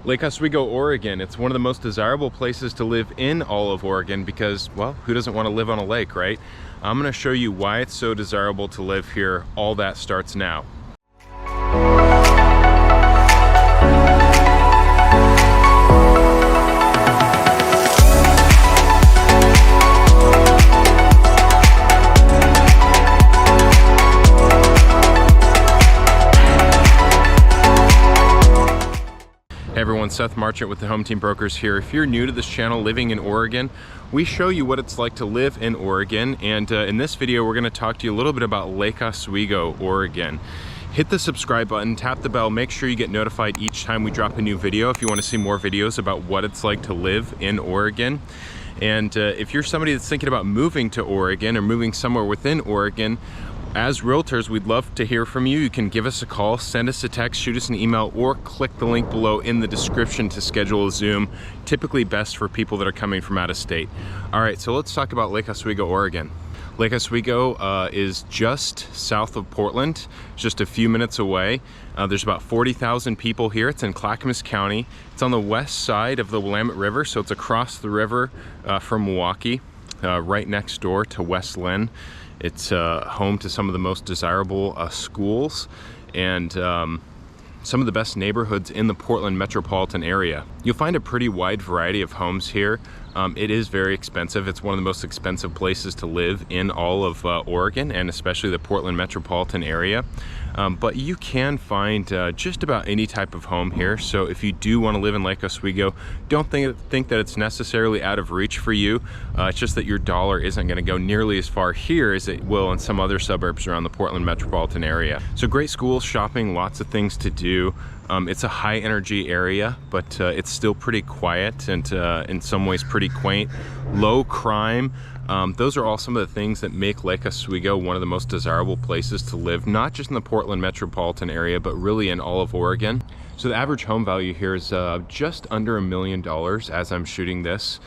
Lake Oswego, Oregon. It's one of the most desirable places to live in all of Oregon because, well, who doesn't want to live on a lake, right? I'm going to show you why it's so desirable to live here. All that starts now. Hey everyone, Seth Marchant with the Home Team Brokers here. If you're new to this channel, living in Oregon, we show you what it's like to live in Oregon. And in this video, we're going to talk to you a little bit about Lake Oswego, Oregon. Hit the subscribe button, tap the bell, make sure you get notified each time we drop a new video if you want to see more videos about what it's like to live in Oregon. And if you're somebody that's thinking about moving to Oregon or moving somewhere within Oregon, as realtors, we'd love to hear from you. You can give us a call, send us a text, shoot us an email, or click the link below in the description to schedule a Zoom. Typically best for people that are coming from out of state. All right, so let's talk about Lake Oswego, Oregon. Lake Oswego is just south of Portland, just a few minutes away. There's about 40,000 people here. It's in Clackamas County. It's on the west side of the Willamette River, so it's across the river from Milwaukee, right next door to West Lynn. It's home to some of the most desirable schools and some of the best neighborhoods in the Portland metropolitan area. You'll find a pretty wide variety of homes here. It is very expensive. It's one of the most expensive places to live in all of Oregon, and especially the Portland metropolitan area. But you can find just about any type of home here. So if you do want to live in Lake Oswego, don't think that it's necessarily out of reach for you. It's just that your dollar isn't going to go nearly as far here as it will in some other suburbs around the Portland metropolitan area. So great schools, shopping, lots of things to do. It's a high energy area, but it's still pretty quiet and in some ways pretty quaint. Low crime. Those are all some of the things that make Lake Oswego one of the most desirable places to live, not just in the Portland metropolitan area, but really in all of Oregon. So the average home value here is just under $1 million as I'm shooting this.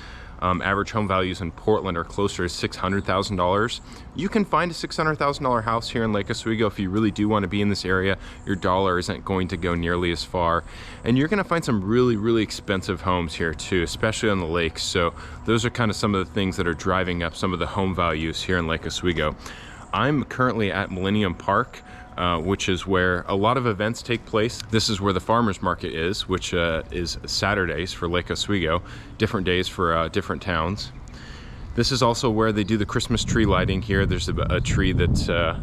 Average home values in Portland are closer to $600,000. You can find a $600,000 house here in Lake Oswego if you really do want to be in this area. Your dollar isn't going to go nearly as far. And you're going to find some really, really expensive homes here too, especially on the lakes. So those are kind of some of the things that are driving up some of the home values here in Lake Oswego. I'm currently at Millennium Park, which is where a lot of events take place. This is where the farmers market is, which is Saturdays for Lake Oswego, different days for different towns. This is also where they do the Christmas tree lighting here. There's a tree that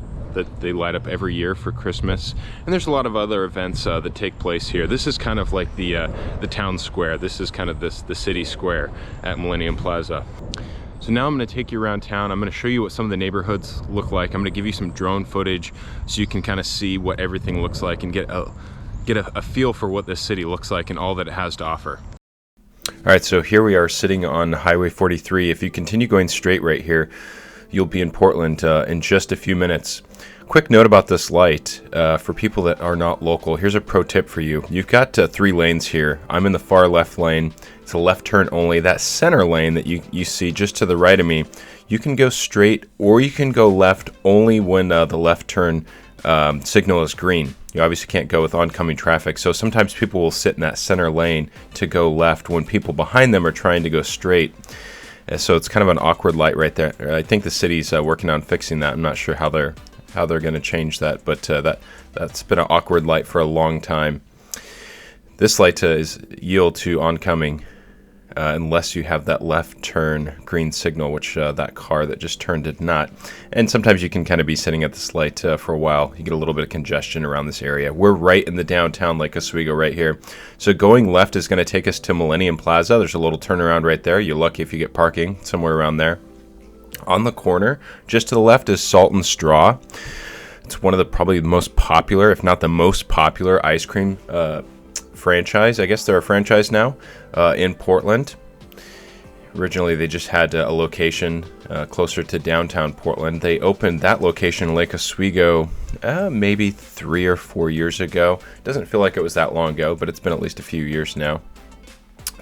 they light up every year for Christmas, and there's a lot of other events that take place here. This is kind of like the town square. This is kind of the city square at Millennium Plaza. So now I'm going to take you around town. I'm going to show you what some of the neighborhoods look like. I'm going to give you some drone footage so you can kind of see what everything looks like and get a feel for what this city looks like and all that it has to offer. All right, so here we are sitting on Highway 43. If you continue going straight right here, you'll be in Portland in just a few minutes. Quick note about this light for people that are not local. Here's a pro tip for you. You've got 3 lanes here. I'm in the far left lane. It's a left turn only. That center lane that you see just to the right of me, you can go straight or you can go left only when the left turn signal is green. You obviously can't go with oncoming traffic. So sometimes people will sit in that center lane to go left when people behind them are trying to go straight. So it's kind of an awkward light right there. I think the city's working on fixing that. I'm not sure how they're going to change that, but that's been an awkward light for a long time. This light is yield to oncoming unless you have that left turn green signal, which that car that just turned did not. And sometimes you can kind of be sitting at this light for a while. You get a little bit of congestion around this area. We're right in the downtown Lake Oswego right here. So going left is going to take us to Millennium Plaza. There's a little turnaround right there. You're lucky if you get parking somewhere around there. On the corner, just to the left, is Salt and Straw. It's one of the probably the most popular, if not the most popular, ice cream franchise. I guess they're a franchise now in Portland. Originally, they just had a location closer to downtown Portland. They opened that location in Lake Oswego maybe 3 or 4 years ago. Doesn't feel like it was that long ago, but it's been at least a few years now.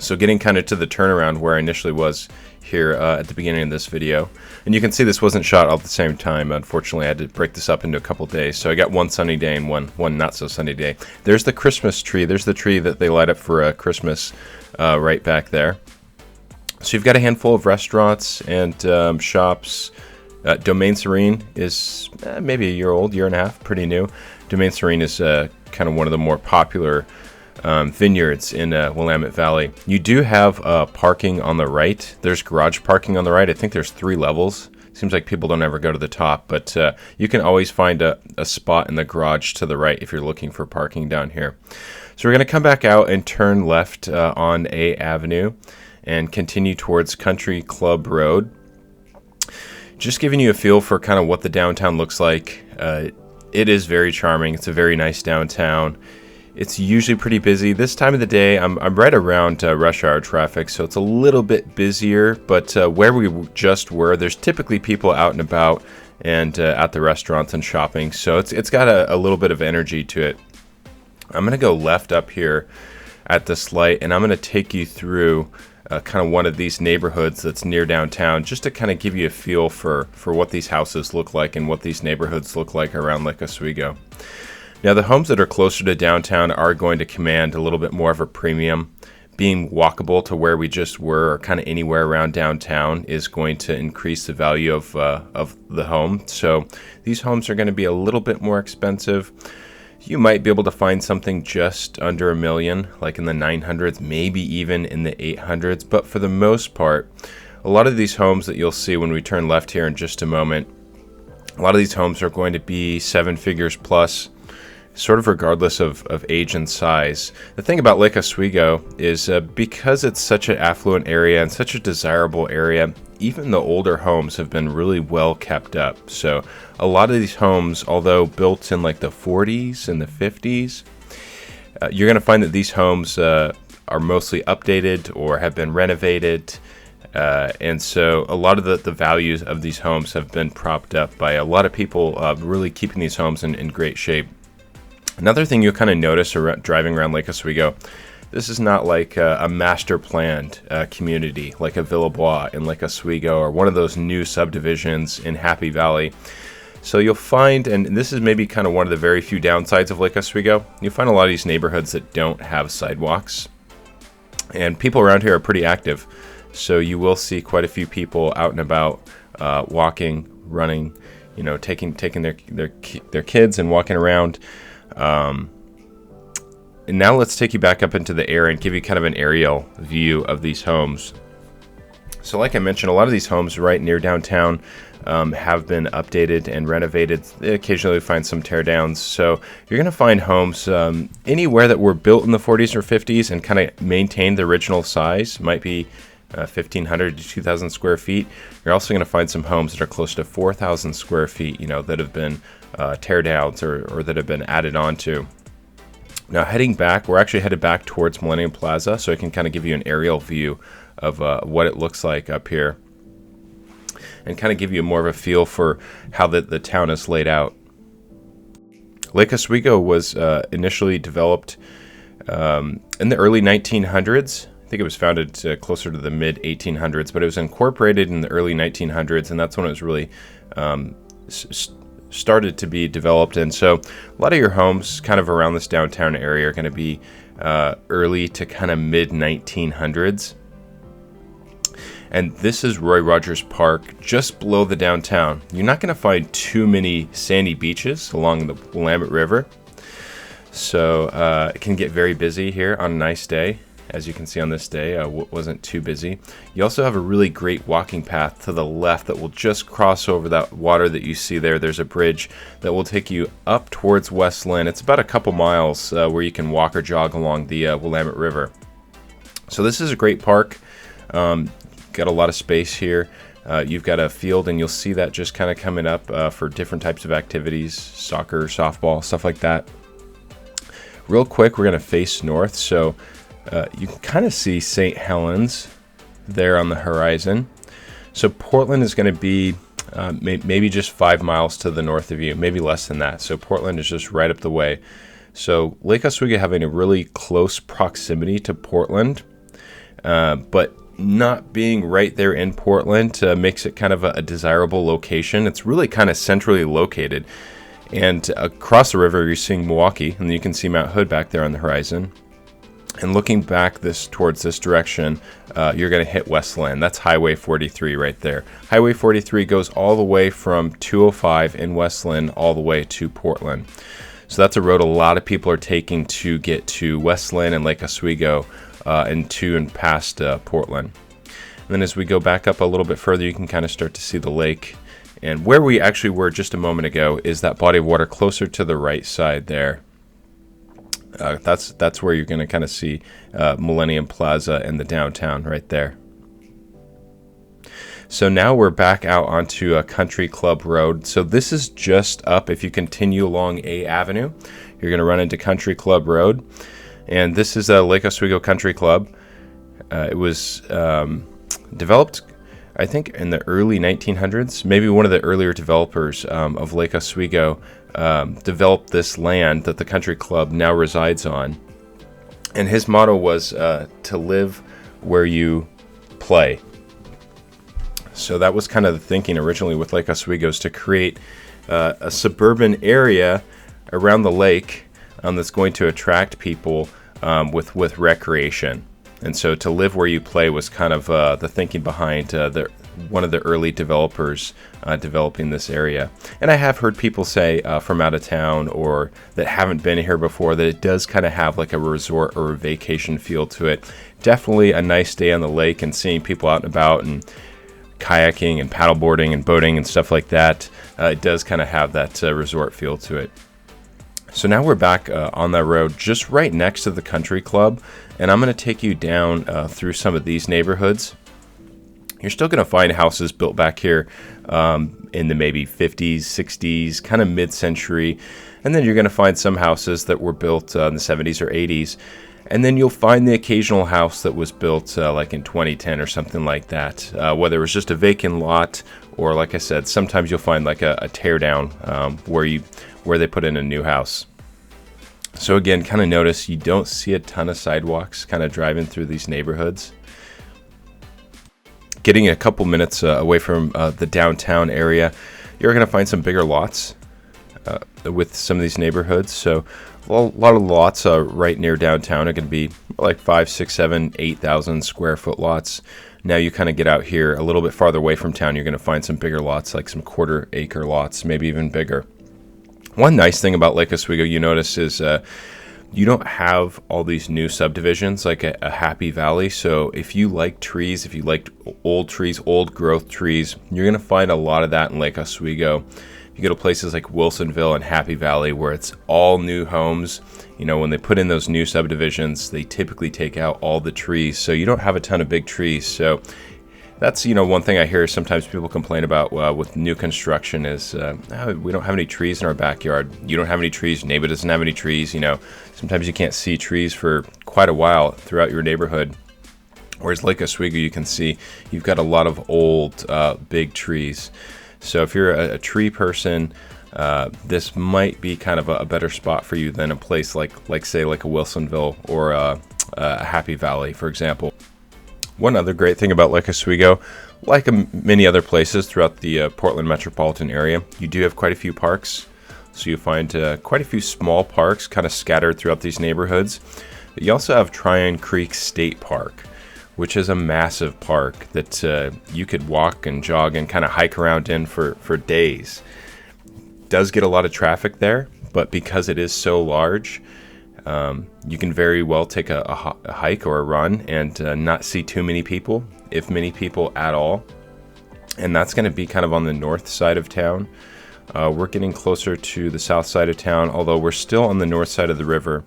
So getting kind of to the turnaround where I initially was here at the beginning of this video. And you can see this wasn't shot all at the same time. Unfortunately, I had to break this up into a couple days. So I got one sunny day and one not so sunny day. There's the Christmas tree. There's the tree that they light up for Christmas right back there. So you've got a handful of restaurants and shops. Domaine Serene is maybe a year old, year and a half, pretty new. Domaine Serene is kind of one of the more popular vineyards in Willamette Valley. You do have parking on the right. There's garage parking on the right. I think there's 3 levels. Seems like people don't ever go to the top, but you can always find a spot in the garage to the right if you're looking for parking down here. So we're going to come back out and turn left on A Avenue and continue towards Country Club Road. Just giving you a feel for kind of what the downtown looks like. It is very charming. It's a very nice downtown. It's usually pretty busy. This time of the day, I'm right around rush hour traffic, so it's a little bit busier, but where we just were, there's typically people out and about and at the restaurants and shopping, so it's got a little bit of energy to it. I'm going to go left up here at this light, and I'm going to take you through kind of one of these neighborhoods that's near downtown, just to kind of give you a feel for what these houses look like and what these neighborhoods look like around Lake Oswego. Now, the homes that are closer to downtown are going to command a little bit more of a premium. Being walkable to where we just were, or kind of anywhere around downtown, is going to increase the value of the home. So these homes are going to be a little bit more expensive. You might be able to find something just under $1 million, like in the 900s, maybe even in the 800s. But for the most part, a lot of these homes that you'll see when we turn left here in just a moment, a lot of these homes are going to be 7 figures plus, sort of regardless of age and size. The thing about Lake Oswego is because it's such an affluent area and such a desirable area, even the older homes have been really well kept up. So a lot of these homes, although built in like the 40s and the 50s, you're going to find that these homes are mostly updated or have been renovated. And so a lot of the values of these homes have been propped up by a lot of people really keeping these homes in great shape. Another thing you'll kind of notice driving around Lake Oswego, this is not like a master planned community like a Villebois in Lake Oswego or one of those new subdivisions in Happy Valley. So you'll find, and this is maybe kind of one of the very few downsides of Lake Oswego, you'll find a lot of these neighborhoods that don't have sidewalks. And people around here are pretty active. So you will see quite a few people out and about walking, running, you know, taking their kids and walking around. And now let's take you back up into the air and give you kind of an aerial view of these homes. So like I mentioned, a lot of these homes right near downtown have been updated and renovated. They occasionally find some teardowns. So you're going to find homes anywhere that were built in the 40s or 50s and kind of maintained the original size. Might be 1,500 to 2,000 square feet. You're also going to find some homes that are close to 4,000 square feet, you know, that have been teardowns or that have been added onto. Now heading back, we're actually headed back towards Millennium Plaza, so I can kind of give you an aerial view of what it looks like up here and kind of give you more of a feel for how the town is laid out. Lake Oswego was initially developed in the early 1900s. I think it was founded closer to the mid 1800s, but it was incorporated in the early 1900s, and that's when it was really started to be developed. And so a lot of your homes kind of around this downtown area are going to be early to kind of mid 1900s. And this is Roy Rogers Park, just below the downtown. You're not going to find too many sandy beaches along the Willamette River, so it can get very busy here on a nice day. As you can see on this day, wasn't too busy. You also have a really great walking path to the left that will just cross over that water that you see there. There's a bridge that will take you up towards West Lynn. It's about a couple miles where you can walk or jog along the Willamette River. So this is a great park. Got a lot of space here. You've got a field, and you'll see that just kind of coming up for different types of activities, soccer, softball, stuff like that. Real quick, we're going to face north. So you can kind of see St. Helens there on the horizon. So Portland is going to be maybe just 5 miles to the north of you, maybe less than that. So Portland is just right up the way. So Lake Oswego having a really close proximity to Portland but not being right there in Portland makes it kind of a desirable location. It's really kind of centrally located. And across the river, you're seeing Milwaukee, and you can see Mount Hood back there on the horizon. And looking back towards this direction, you're going to hit Westland. That's Highway 43 right there. Highway 43 goes all the way from 205 in Westland all the way to Portland. So that's a road a lot of people are taking to get to Westland and Lake Oswego and to and past Portland. And then as we go back up a little bit further, you can kind of start to see the lake. And where we actually were just a moment ago is that body of water closer to the right side there. That's where you're going to kind of see Millennium Plaza and the downtown right there. So now we're back out onto a Country Club Road. So this is just up. If you continue along A Avenue, you're going to run into Country Club Road. And this is a Lake Oswego Country Club. It was developed, I think, in the early 1900s. Maybe one of the earlier developers of Lake Oswego developed this land that the country club now resides on. And his motto was to live where you play. So that was kind of the thinking originally with Lake Oswego, is to create a suburban area around the lake that's going to attract people with recreation. And so to live where you play was kind of the thinking behind one of the early developers developing this area. And I have heard people say from out of town or that haven't been here before that it does kind of have like a resort or a vacation feel to it. Definitely a nice day on the lake and seeing people out and about and kayaking and paddleboarding and boating and stuff like that. It does kind of have that resort feel to it. So now we're back on that road just right next to the country club, and I'm going to take you down through some of these neighborhoods. You're still going to find houses built back here in the maybe 50s, 60s, kind of mid-century, and then you're going to find some houses that were built in the 70s or 80s, and then you'll find the occasional house that was built like in 2010 or something like that, whether it was just a vacant lot or, like I said, sometimes you'll find like a tear down where they put in a new house. So again, kind of notice you don't see a ton of sidewalks kind of driving through these neighborhoods. Getting a couple minutes away from the downtown area, you're going to find some bigger lots with some of these neighborhoods. So a lot of lots right near downtown are going to be like 5, 6, 7, 8,000 square foot lots. Now you kind of get out here a little bit farther away from town, you're going to find some bigger lots, like some quarter acre lots, maybe even bigger. One nice thing about Lake Oswego you notice is you don't have all these new subdivisions like a Happy Valley. So if you like trees, if you like old trees, old growth trees, you're going to find a lot of that in Lake Oswego. You go to places like Wilsonville and Happy Valley where it's all new homes. You know, when they put in those new subdivisions, they typically take out all the trees. So you don't have a ton of big trees. So that's, one thing I hear sometimes people complain about with new construction is we don't have any trees in our backyard. You don't have any trees. Your neighbor doesn't have any trees. Sometimes you can't see trees for quite a while throughout your neighborhood. Whereas Lake Oswego, you can see you've got a lot of old big trees. So if you're a tree person, this might be kind of a better spot for you than a place like say like a Wilsonville or a Happy Valley, for example. One other great thing about Lake Oswego, like many other places throughout the Portland metropolitan area, you do have quite a few parks. So you find quite a few small parks kind of scattered throughout these neighborhoods. But you also have Tryon Creek State Park, which is a massive park that you could walk and jog and kind of hike around in for days. Does get a lot of traffic there, but because it is so large, you can very well take a hike or a run and not see too many people, if many people at all. And that's going to be kind of on the north side of town. We're getting closer to the south side of town, although we're still on the north side of the river,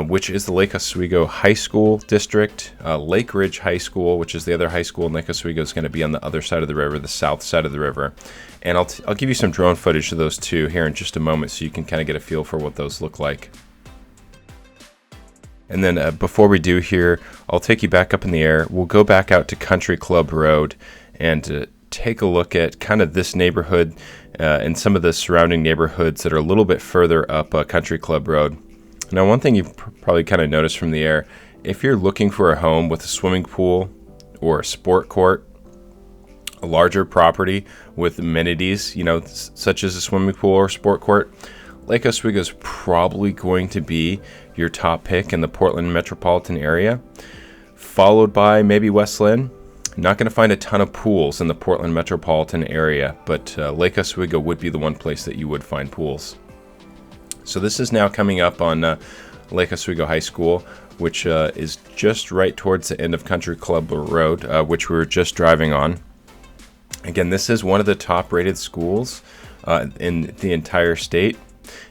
which is the Lake Oswego High School district. Lakeridge High School, which is the other high school in Lake Oswego, is going to be on the other side of the river, the south side of the river. And I'll give you some drone footage of those two here in just a moment so you can kind of get a feel for what those look like. And then before we do here, I'll take you back up in the air. We'll go back out to Country Club Road and take a look at kind of this neighborhood and some of the surrounding neighborhoods that are a little bit further up Country Club Road. Now, one thing you've probably kind of noticed from the air if you're looking for a home with a swimming pool or a sport court, a larger property with amenities, such as a swimming pool or sport court, Lake Oswego is probably going to be your top pick in the Portland metropolitan area, followed by maybe West Linn. Not going to find a ton of pools in the Portland metropolitan area, but Lake Oswego would be the one place that you would find pools. So this is now coming up on Lake Oswego High School, which is just right towards the end of Country Club Road, which we were just driving on. Again, this is one of the top rated schools in the entire state,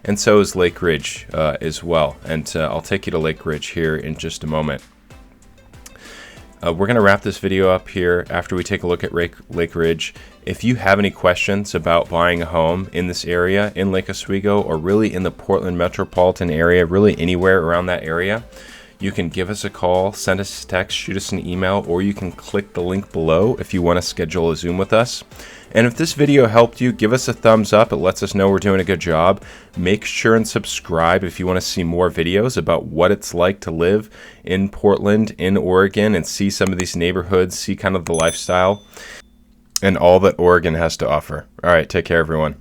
and so is Lakeridge as well. And I'll take you to Lakeridge here in just a moment. We're going to wrap this video up here after we take a look at Lakeridge. If you have any questions about buying a home in this area, in Lake Oswego, or really in the Portland metropolitan area, really anywhere around that area, you can give us a call, send us a text, shoot us an email, or you can click the link below if you want to schedule a Zoom with us. And if this video helped you, give us a thumbs up. It lets us know we're doing a good job. Make sure and subscribe if you want to see more videos about what it's like to live in Portland, in Oregon, and see some of these neighborhoods, see kind of the lifestyle and all that Oregon has to offer. All right, take care, everyone.